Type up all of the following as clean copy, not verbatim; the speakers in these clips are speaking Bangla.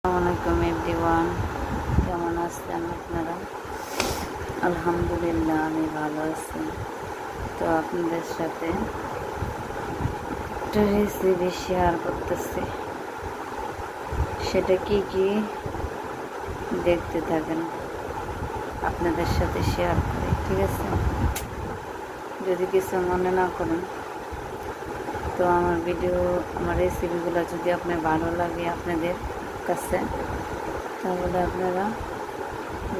আসসালামাইকুম এভরিওয়ান, কেমন আছেন আপনারা? আলহামদুলিল্লাহ, আমি ভালো আছি। তো আপনাদের সাথে একটা রেসিপি শেয়ার করতেছি। সেটা কি দেখতে থাকেন, আপনাদের সাথে শেয়ার করি, ঠিক আছে? যদি কিছু মনে না করেন তো আমার রেসিপিগুলো যদি আপনার ভালো লাগে আপনাদের কাছে, তাহলে আপনারা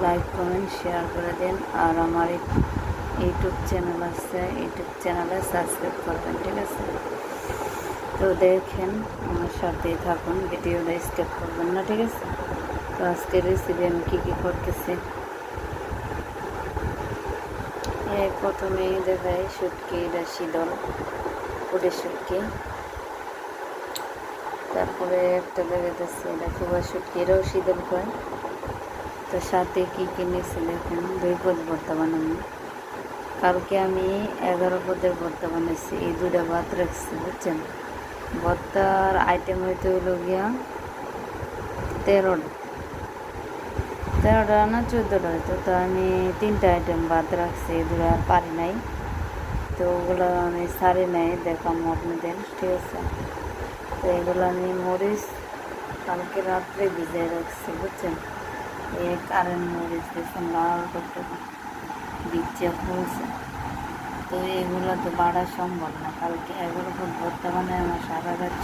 লাইক কমেন্ট শেয়ার করে দিন। আর আমার ইউটিউব চ্যানেল আছে, ইউটিউব চ্যানেলে সাবস্ক্রাইব করবেন, ঠিক আছে? তো দেখেন, আমার সাথেই থাকুন, ভিডিওটা স্কিপ করবেন না, ঠিক আছে? তো আজকের রেসিপি আমি কী করতেছি, প্রথমেই দেখাই শুটকি, এটা শীতল পুরে শুটকি। তারপরে একটা দেখাতেছি, এটা খুবই শুটকি, এটাও শীতল করে। তো সাথে কী নিয়েছি দেখেন, 2 পদ ভর্তা বানানো। কালকে আমি 11 পদের ভর্তা বানিয়েছি, এই 2টা ভাত রাখছি, বুঝছেন? ভর্তার আইটেম হইতে হইল গিয়া 13টা না 14টা হয়তো। তো আমি 3টা আইটেম ভাত রাখছি, এগুলো আর পারি নাই, তো ওগুলো আমি সারি নাই, দেখাম আপনাদের, ঠিক আছে? তো এগুলো আমি মরিচ কালকে রাত্রে ভিজিয়ে রাখছি, বুঝছেন? এই কারেন্ট মরিচ দিয়েছেন, লাল করতে ভিজিয়ে হয়েছে। তো এগুলো তো বাড়া সম্ভব না, কালকে 11 ফুট ভর্তা বানায় আমার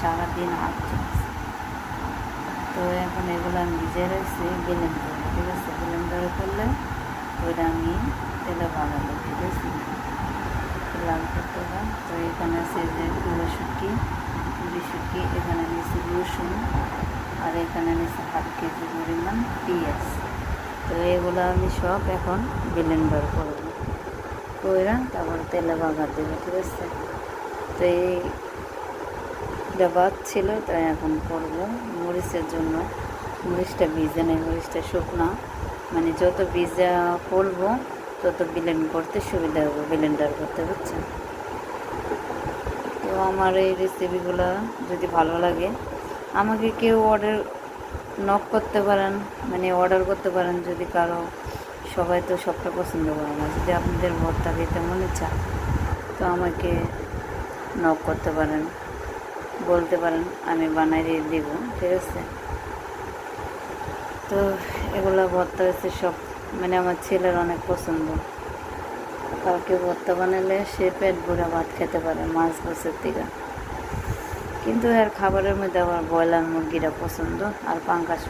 সারাদিন হাত চলছে। তো এখন এগুলো আমি ভিজিয়ে রাখছি ব্লেন্ডারে, ঠিক আছে? ব্লেন্ডারে করলে ওইটা আমি তেলে ভাগাবো, ঠিক আছে? লাল করতে হয়। তো এখানে আছে যে পুরো শুটকি, এখানে নিয়েছি রসুন, আর এখানে নিয়েছি ½ কেজি পরিমাণ পেঁয়াজ। তো এগুলো আমি সব এখন ব্লেন্ডার করবো, কইরা তারপর তেলে বাগার দেবো, ঠিক আছে? তো এইটা ভাত ছিল, তাই এখন করবো মরিচের জন্য। মরিচটা ভিজে নেই, মরিচটা শুকনা, মানে যত ভিজা করবো তত ব্লেন্ড করতে সুবিধা হবে, ব্লেন্ডার করতে, বুঝছেন? তো আমার এই রেসিপিগুলো যদি ভালো লাগে, আমাকে কেউ নক করতে পারেন, মানে অর্ডার করতে পারেন যদি কারো। সবাই তো সবটা পছন্দ করে না। যদি আপনাদের ভর্তা খেতে মনে চায় তো আমাকে নক করতে পারেন, বলতে পারেন, আমি বানাই দিয়ে দেব, ঠিক আছে? তো এগুলো ভর্তা হচ্ছে সব, মানে আমার ছেলের অনেক পছন্দ। কাউকে ভর্তা বানালে সে পেট ভরে ভাত খেতে পারে মাছ গোছের থেকে। কিন্তু এর খাবারের মধ্যে আবার ব্রয়লার মুরগিটা পছন্দ, আর পাঙ্গাস